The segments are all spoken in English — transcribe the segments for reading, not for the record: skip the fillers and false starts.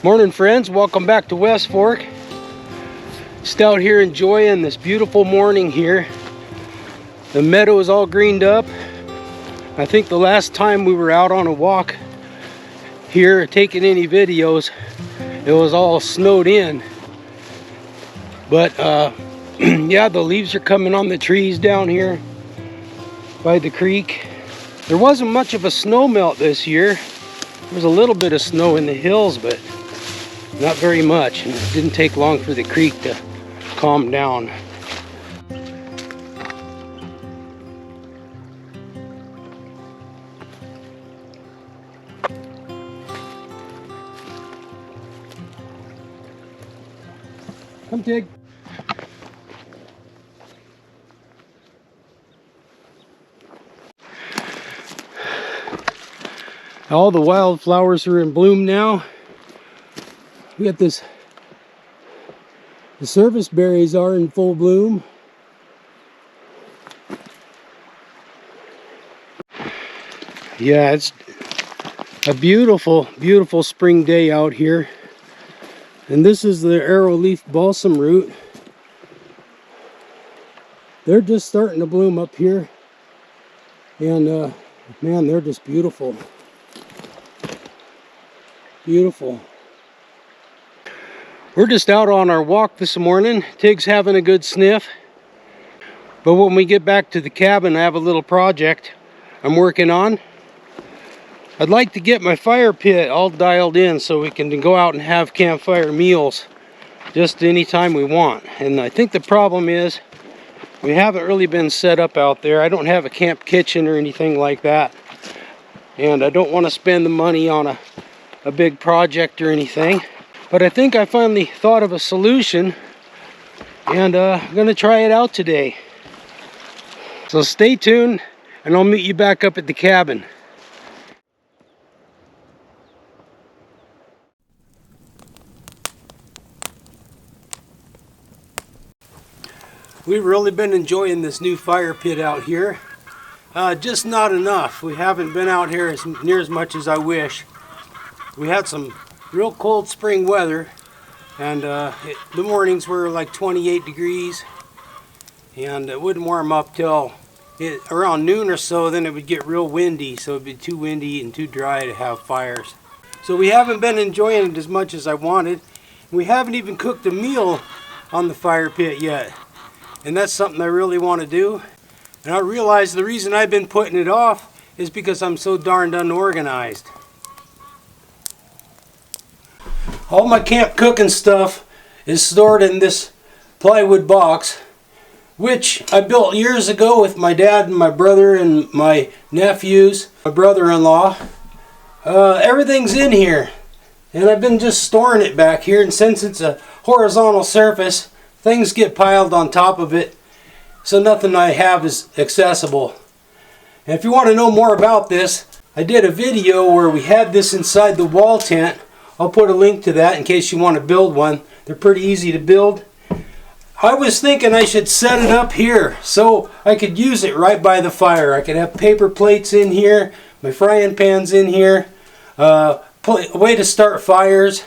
Morning friends, welcome back to West Fork. Just out here enjoying this beautiful morning here. The meadow is all greened up. I think the last time we were out on a walk here taking any videos, it was all snowed in. But yeah, the leaves are coming on the trees down here by the creek. There wasn't much of a snow melt this year. There was a little bit of snow in the hills, but not very much. And it didn't take long for the creek to calm down. Come dig. All the wildflowers are in bloom now. We got this, the service berries are in full bloom. Yeah, it's a beautiful, beautiful spring day out here. And this is the arrowleaf balsam root. They're just starting to bloom up here. And man, they're just beautiful. Beautiful. We're just out on our walk this morning. Tig's having a good sniff. But when we get back to the cabin, I have a little project I'm working on. I'd like to get my fire pit all dialed in so we can go out and have campfire meals just anytime we want. And I think the problem is we haven't really been set up out there. I don't have a camp kitchen or anything like that. And I don't want to spend the money on a big project or anything. But I think I finally thought of a solution, and I'm going to try it out today. So stay tuned, and I'll meet you back up at the cabin. We've really been enjoying this new fire pit out here. Just not enough. We haven't been out here near as much as I wish. We had some real cold spring weather, and the mornings were like 28 degrees, and it wouldn't warm up till around noon or so. Then it would get real windy, so it'd be too windy and too dry to have fires. So we haven't been enjoying it as much as I wanted. We haven't even cooked a meal on the fire pit yet, and that's something I really want to do. And I realize the reason I've been putting it off is because I'm so darned unorganized. All my camp cooking stuff is stored in this plywood box, which I built years ago with my dad and my brother and my nephews, my brother-in-law. Everything's in here, and I've been just storing it back here. And since it's a horizontal surface, things get piled on top of it, so nothing I have is accessible. And if you want to know more about this, I did a video where we had this inside the wall tent. I'll put a link to that in case you want to build one. They're pretty easy to build. I was thinking I should set it up here so I could use it right by the fire. I could have paper plates in here, my frying pans in here, a way to start fires,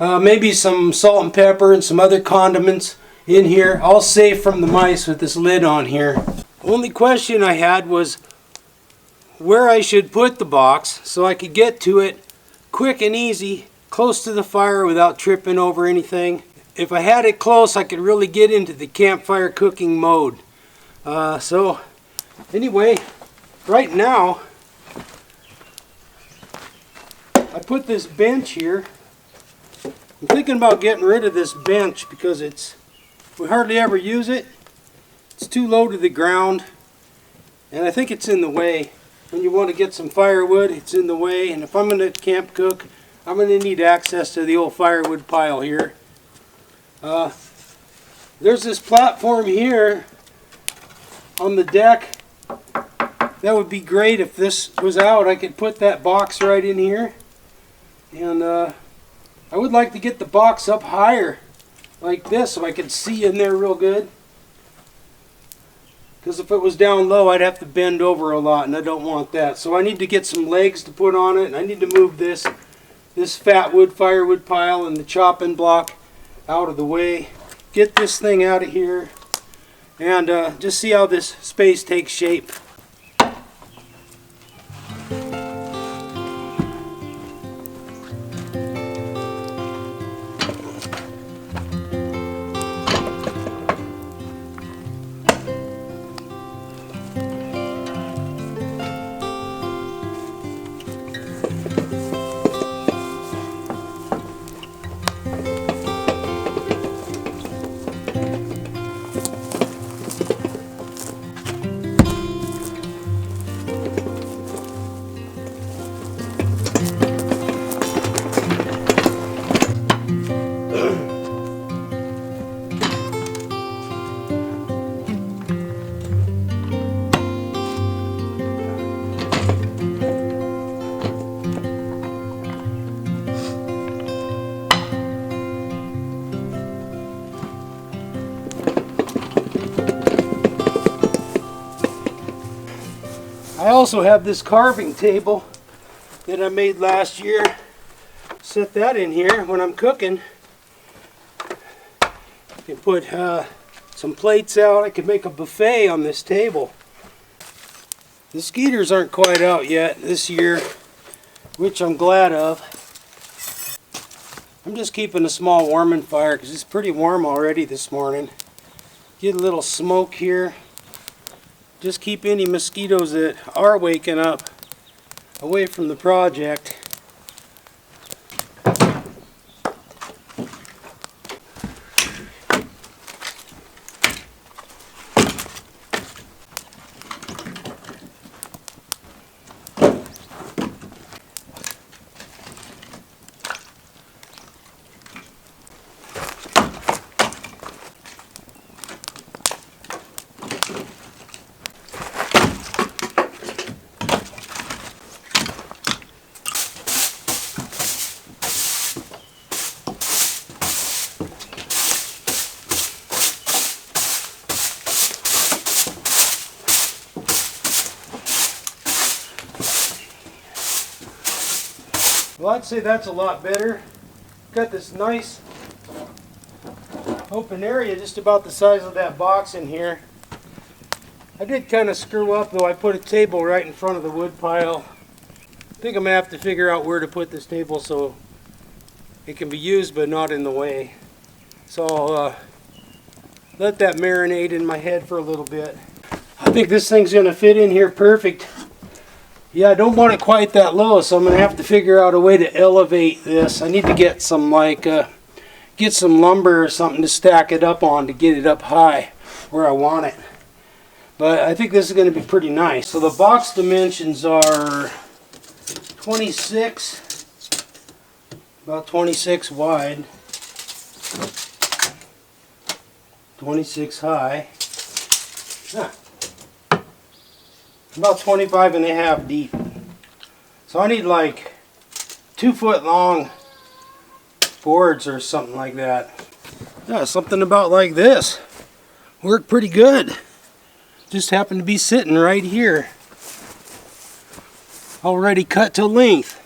maybe some salt and pepper and some other condiments in here, all safe from the mice with this lid on here. Only question I had was where I should put the box so I could get to it quick and easy, close to the fire without tripping over anything. If I had it close, I could really get into the campfire cooking mode. So anyway, right now I put this bench here. I'm thinking about getting rid of this bench because we hardly ever use it. It's too low to the ground, and I think it's in the way. When you want to get some firewood, it's in the way. And if I'm going to camp cook, I'm going to need access to the old firewood pile here. There's this platform here on the deck. That would be great if this was out. I could put that box right in here. And I would like to get the box up higher like this so I could see in there real good. Because if it was down low, I'd have to bend over a lot, and I don't want that. So I need to get some legs to put on it, and I need to move this this fat wood firewood pile and the chopping block out of the way. Get this thing out of here and just see how this space takes shape. I also have this carving table that I made last year. Set that in here when I'm cooking. I can put some plates out. I can make a buffet on this table. The skeeters aren't quite out yet this year, which I'm glad of. I'm just keeping a small warming fire because it's pretty warm already this morning. Get a little smoke here. Just keep any mosquitoes that are waking up away from the project. Well, I'd say that's a lot better. Got this nice open area just about the size of that box in here. I did kind of screw up though. I put a table right in front of the wood pile. I think I'm going to have to figure out where to put this table so it can be used but not in the way. So I'll let that marinate in my head for a little bit. I think this thing's going to fit in here perfect. Yeah, I don't want it quite that low, so I'm going to have to figure out a way to elevate this. I need to get some get some lumber or something to stack it up on to get it up high where I want it. But I think this is going to be pretty nice. So the box dimensions are 26, about 26 wide, 26 high. About 25 and a half deep. So I need like 2 foot long boards or something like that. Yeah, something about like this. Worked pretty good. Just happened to be sitting right here. Already cut to length.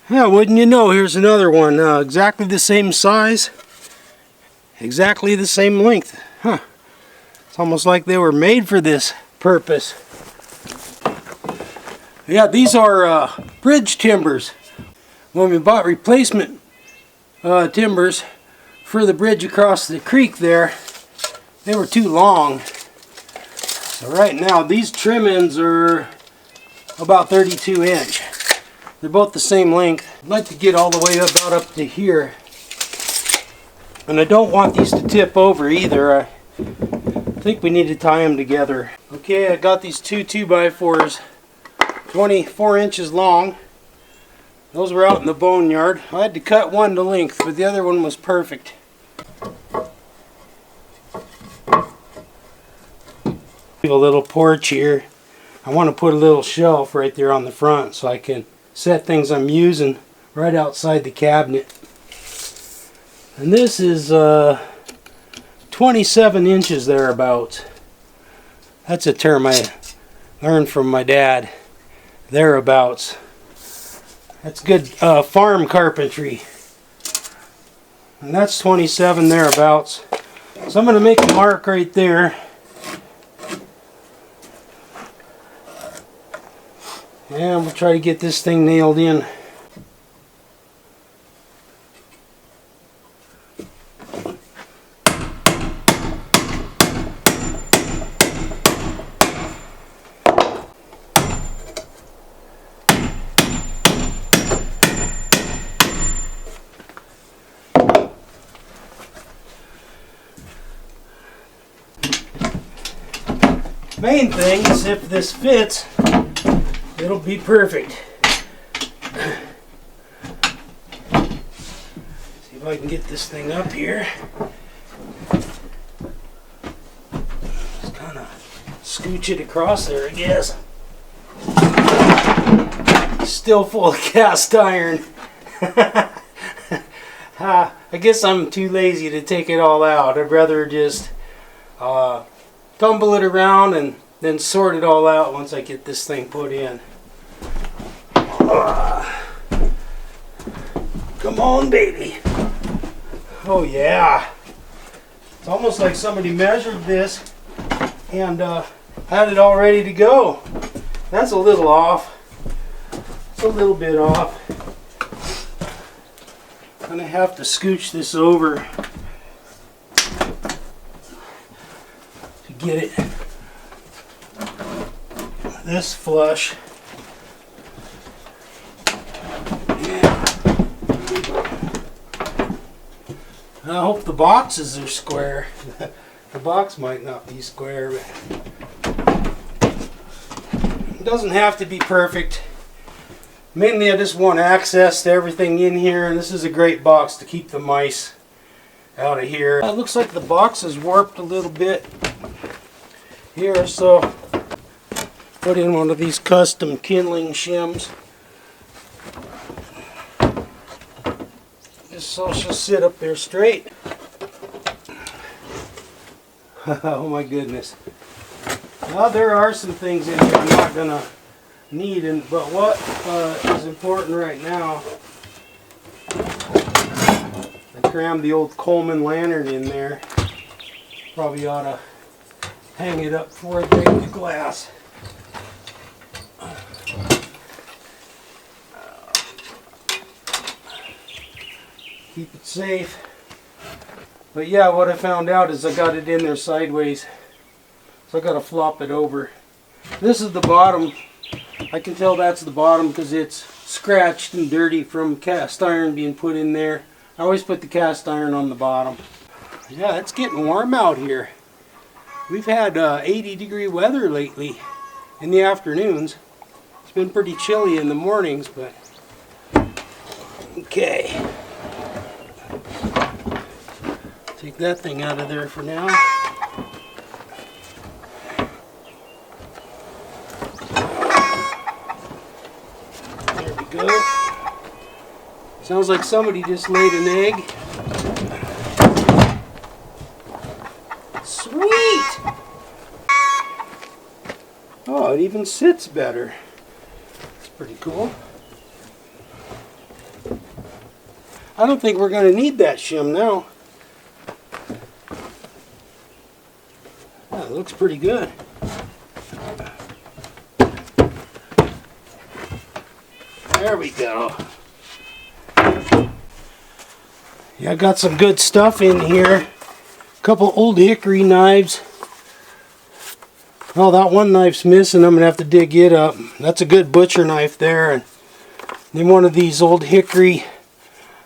Yeah, wouldn't you know, here's another one. Exactly the same size. Exactly the same length. Huh. It's almost like they were made for this purpose. Yeah, these are bridge timbers. When we bought replacement timbers for the bridge across the creek there, they were too long. So right now these trim ends are about 32 inch. They're both the same length. I'd like to get all the way about up to here. And I don't want these to tip over either. I think we need to tie them together. Okay, I got these two 2x4s, 24 inches long. Those were out in the boneyard. I had to cut one to length, but the other one was perfect. A little porch here. I want to put a little shelf right there on the front so I can set things I'm using right outside the cabinet. And this is 27 inches thereabouts. That's a term I learned from my dad. Thereabouts. That's good farm carpentry. And that's 27 thereabouts. So I'm going to make a mark right there. And we'll try to get this thing nailed in. Main thing is if this fits, it'll be perfect. See if I can get this thing up here. Just kind of scooch it across there, I guess. Still full of cast iron. I guess I'm too lazy to take it all out. I'd rather just tumble it around and then sort it all out once I get this thing put in. Come on, baby. Oh yeah. It's almost like somebody measured this and had it all ready to go. That's a little off. It's a little bit off. I'm gonna have to scooch this over to get it this flush. Yeah. I hope the boxes are square. The box might not be square, but it doesn't have to be perfect. Mainly I just want access to everything in here, and this is a great box to keep the mice out of here. It looks like the box is warped a little bit here, so put in one of these custom kindling shims. Just so she'll sit up there straight. Oh my goodness. Now there are some things in here I'm not going to need, but what is important right now, I crammed the old Coleman lantern in there. Probably ought to hang it up before I break the glass. Keep it safe. But yeah, what I found out is I got it in there sideways, so I got to flop it over. This is the bottom. I can tell that's the bottom because it's scratched and dirty from cast iron being put in there. I always put the cast iron on the bottom. Yeah, it's getting warm out here. We've had 80-degree weather lately in the afternoons. It's been pretty chilly in the mornings, but okay. Take that thing out of there for now. There we go. Sounds like somebody just laid an egg. Sweet! Oh, it even sits better. That's pretty cool. I don't think we're going to need that shim now. Oh, it looks pretty good. There we go. Yeah, I got some good stuff in here. A couple old hickory knives. Oh, that one knife's missing. I'm going to have to dig it up. That's a good butcher knife there. And then one of these old hickory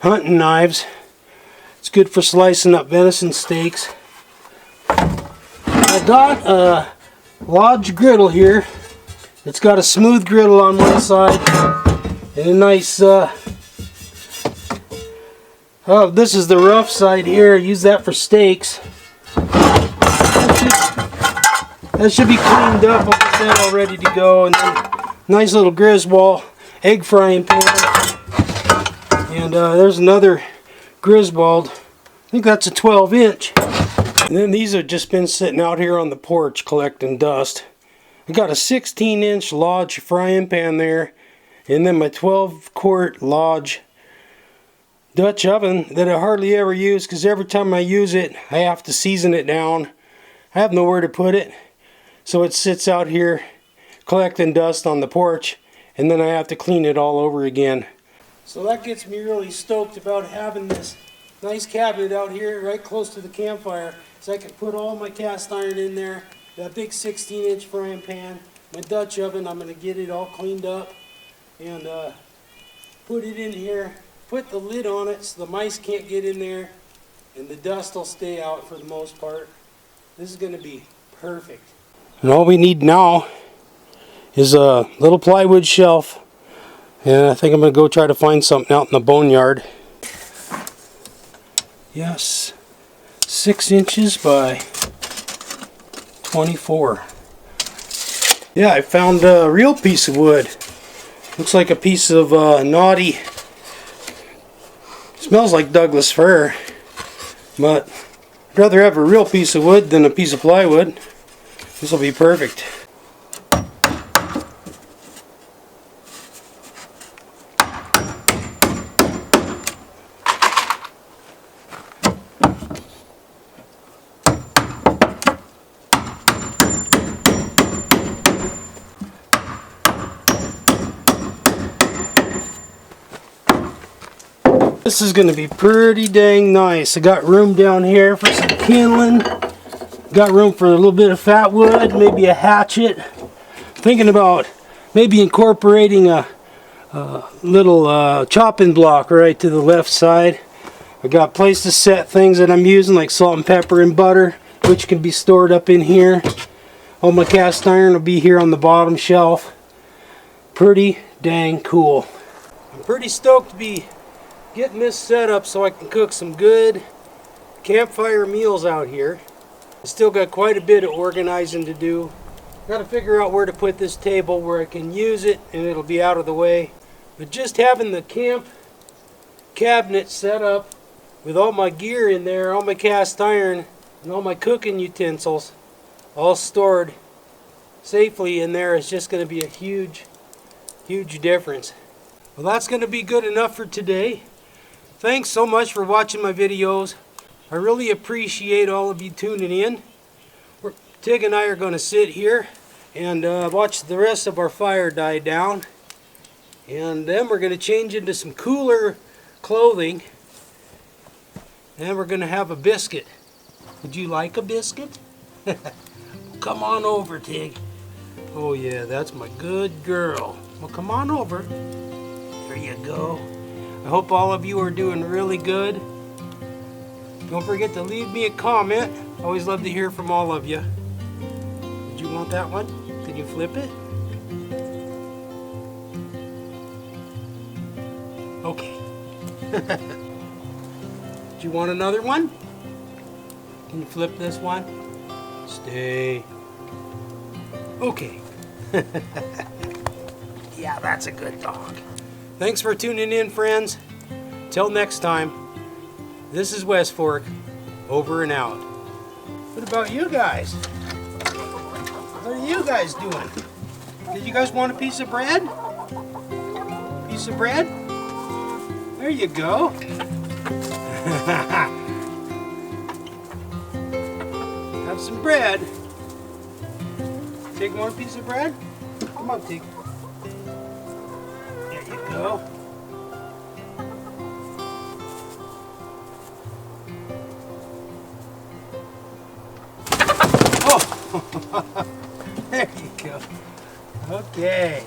hunting knives. It's good for slicing up venison steaks. I got a Lodge griddle here. It's got a smooth griddle on one side and a nice oh, this is the rough side here. I use that for steaks. That should be cleaned up. I'll get that all ready to go. And then nice little Griswold egg frying pan. And there's another Griswold. I think that's a 12-inch. And then these have just been sitting out here on the porch collecting dust. I got a 16-inch Lodge frying pan there. And then my 12-quart Lodge Dutch oven that I hardly ever use, because every time I use it I have to season it down. I have nowhere to put it, so it sits out here collecting dust on the porch, and then I have to clean it all over again. So that gets me really stoked about having this nice cabinet out here right close to the campfire, so I can put all my cast iron in there, that big 16-inch frying pan, my Dutch oven. I'm going to get it all cleaned up and put it in here, put the lid on it so the mice can't get in there, and the dust will stay out for the most part. This is going to be perfect. And all we need now is a little plywood shelf, and I think I'm going to go try to find something out in the boneyard. Yes, 6 inches by 24. Yeah, I found a real piece of wood. Looks like a piece of naughty. Smells like Douglas fir, but I'd rather have a real piece of wood than a piece of plywood. This will be perfect. This is going to be pretty dang nice. I got room down here for some kindling. Got room for a little bit of fat wood, maybe a hatchet. Thinking about maybe incorporating a little chopping block right to the left side. I got a place to set things that I'm using, like salt and pepper and butter, which can be stored up in here. All my cast iron will be here on the bottom shelf. Pretty dang cool. I'm pretty stoked to be getting this set up so I can cook some good campfire meals out here. I still got quite a bit of organizing to do. Got to figure out where to put this table where I can use it and it'll be out of the way. But just having the camp cabinet set up with all my gear in there, all my cast iron and all my cooking utensils all stored safely in there is just going to be a huge difference. Well, that's going to be good enough for today. Thanks so much for watching my videos. I really appreciate all of you tuning in. Tig and I are going to sit here and watch the rest of our fire die down. And then we're going to change into some cooler clothing. And we're going to have a biscuit. Would you like a biscuit? Come on over, Tig. Oh yeah, that's my good girl. Well, come on over. There you go. I hope all of you are doing really good. Don't forget to leave me a comment. I always love to hear from all of you. Did you want that one? Can you flip it? Okay. Do you want another one? Can you flip this one? Stay. Okay. Yeah, that's a good dog. Thanks for tuning in, friends. Till next time, this is West Fork, over and out. What about you guys? What are you guys doing? Did you guys want a piece of bread? Piece of bread? There you go. Have some bread. Take one piece of bread. Come on, Tig. There you go. Oh, there you go. Okay.